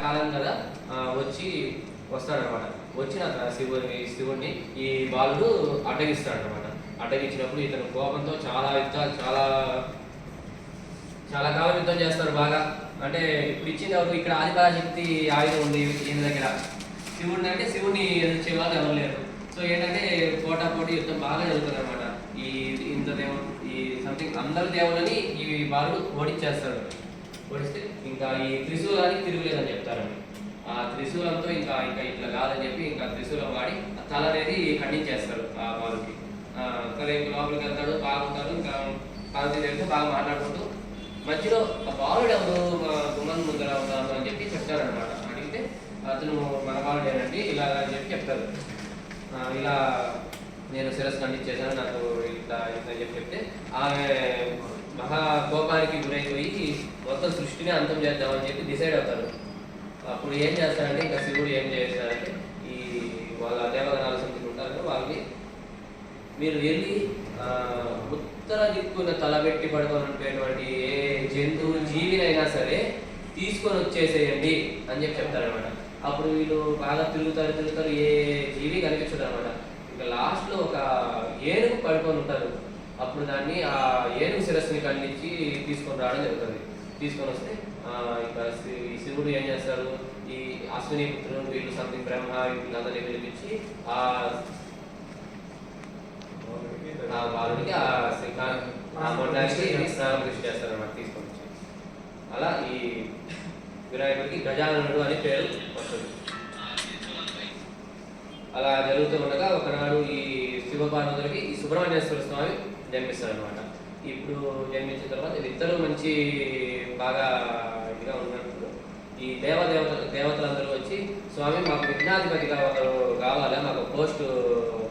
కాలం కదా వస్తాడనమాట. వచ్చిన శివుడిని ఈ బాలుడు అడ్డగిస్తాడనమాట. అడ్డగించినప్పుడు ఇతను కోపంతో చాలా కాలం యుద్ధం చేస్తారు బాగా. అంటే ఇప్పుడు ఇచ్చింది ఎవరు? ఇక్కడ ఆదిపరాశక్తి ఆయుధం ఉంది ఈయన దగ్గర. శివుడిని అంటే శివుడిని ఎదిరించే వాళ్ళు ఎవరు లేరు. సో ఏంటంటే పోటీ యుద్ధం బాగా జరుగుతుంది అనమాట. ఇంత దేవుడు సంథింగ్ అందరి దేవులని ఈ బాలుడు ఓడిచ్చేస్తాడు. ఓడిస్తే ఇంకా ఈ త్రిశూలానికి తిరుగులేదని చెప్తారండి. ఆ త్రిశూలంతో ఇంకా ఇట్లా కాదని చెప్పి ఇంకా త్రిశూలం వాడి తల అనేది ఖండించేస్తాడు ఆ బాలుకి. సరే ఇంకా లోపలికి వెళ్తాడు, బాగుంటారు. ఇంకా పార్వతీదేవితో బాగా మాట్లాడుకుంటూ మధ్యలో ఆ బాలుడు ఎవరు గుమ్మం ముందర ఉన్నాను అని చెప్పి చెప్తారనమాట. అడిగితే అతను మన బాలుడేనండి ఇలా అని చెప్పి చెప్తారు. ఇలా నేను శిరస్సు ఖండించేశాను, నాకు ఇట్లా అని చెప్పి చెప్తే ఆమె మహా కోపానికి గురైపోయి మొత్తం సృష్టిని అంతం చేద్దామని చెప్పి డిసైడ్ అవుతారు. అప్పుడు ఏం చేస్తారంటే ఇంకా శివుడు ఏం చేస్తారంటే ఈ వాళ్ళ దేవగణాలు సంథింగ్ ఉంటారు కదా, వాళ్ళని మీరు వెళ్ళి ఉత్తర దిక్కున తలబెట్టి పడుకున్నటువంటి ఏ జంతువు జీవినైనా సరే తీసుకొని వచ్చేసేయండి అని చెప్పి చెప్తారనమాట. అప్పుడు వీళ్ళు బాగా తిరుగుతారు, ఏ జీవి కనిపించదు అనమాట. ఇంకా లాస్ట్లో ఒక ఏనుగు పడుకొని ఉంటారు. అప్పుడు దాన్ని ఆ ఏనుగు శిరస్సుని ఖండించి తీసుకొని రావడం జరుగుతుంది. తీసుకొని వస్తే ఇంకా ఈ శివుడు ఏం చేస్తారు, ఈ అశ్విని పుత్రులు వీళ్ళు సంథింగ్ బ్రహ్మ వీళ్ళందరినీ పిలిపించి ఆ బాలుడికి ఆ మొండానికి స్నానం కృషి చేస్తారన్నమాట తీసుకొని వచ్చి. అలా ఈ వినాయకుడికి గజాననుడు అని పేరు వస్తుంది. అలా జరుగుతూ ఉండగా ఒకనాడు ఈ శివపార్వతులకి ఈ సుబ్రహ్మణ్యేశ్వర స్వామి జన్మిస్తారనమాట. ఇప్పుడు జన్మించిన తర్వాత వీళ్ళిద్దరూ మంచి బాగా ఇదిగా ఉన్నప్పుడు ఈ దేవతలందరూ వచ్చి స్వామి మాకు విఘ్నాధిపతిగా ఒకరు కావాలా, మాకు పోస్ట్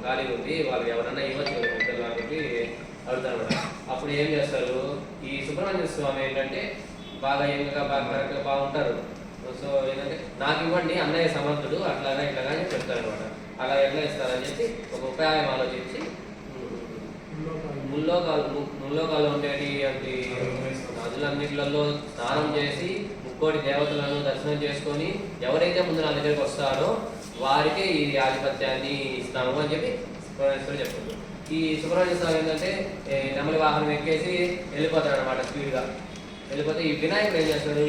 ఖాళీ ఉంది, వాళ్ళు ఎవరన్నా ఇవ్వచ్చు ఇద్దరు కాబట్టి అడుగుతారనమాట. అప్పుడు ఏం చేస్తారు, ఈ సుబ్రహ్మణ్య స్వామి ఏంటంటే బాగా యంగ్గా బాగా కరెక్ట్గా బాగుంటారు. సో ఏంటంటే నాకు ఇవ్వండి అన్నయ్య సమర్థుడు అట్లాగా ఇట్లాగా అని చెప్తారనమాట. అలా ఎట్లా ఇస్తారని చెప్పి ఒక ఉపాయం ఆలోచించి ముల్లోకాలు ఉండేటి నదులన్నిటిలో స్నానం చేసి ముక్కోటి దేవతలను దర్శనం చేసుకొని ఎవరైతే ముందు నా దగ్గరికి వస్తారో వారికే ఈ ఆధిపత్యాన్ని ఇస్తాము అని చెప్పి సుబ్రహ్మణ్యేశ్వరుడు చెప్తారు. ఈ సుబ్రహ్మణ్య స్వామి ఏంటంటే నెమలి వాహనం ఎక్కేసి వెళ్ళిపోతాడు అనమాట. స్పీడ్గా వెళ్ళిపోతే ఈ వినాయకుడు ఏం చేస్తాడు,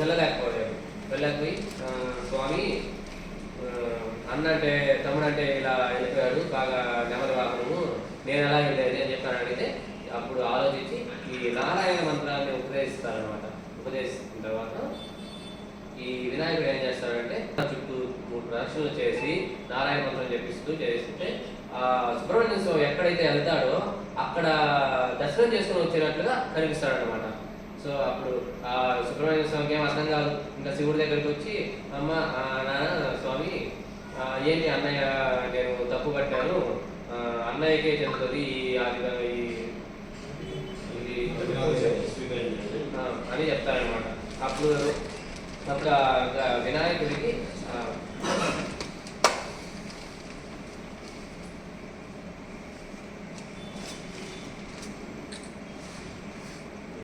వెళ్ళలేకపోయి స్వామి అన్న అంటే తమ్ముడు అంటే ఇలా వెళ్ళిపోయాడు బాగా నెమలి వాహనము, నేను ఎలా వెళ్ళేది అని చెప్పి అడిగితే అప్పుడు ఆలోచించి ఈ నారాయణ మంత్రాన్ని ఉపదేశిస్తారనమాట. ఉపదేశించిన తర్వాత ఈ వినాయకుడు ఏం చేస్తాడంటే చుట్టూ 3 ప్రదక్షిణలు చేసి నారాయణ మంత్రం చేస్తుంటే ఆ సుబ్రహ్మణ్య స్వామి ఎక్కడైతే వెళ్తాడో అక్కడ దర్శనం చేసుకుని వచ్చినట్లుగా కనిపిస్తాడనమాట. సో అప్పుడు ఆ సుబ్రహ్మణ్య స్వామికి ఏం అర్థం కాదు. ఇంకా శివుడి దగ్గరికి వచ్చి అమ్మ నాన్న స్వామి ఏంటి అన్నయ్య నేను తప్పు పట్టాను, అన్నయ్యకే చెందుతుంది అని చెప్తారనమాట. అప్పుడు వినాయకుడికి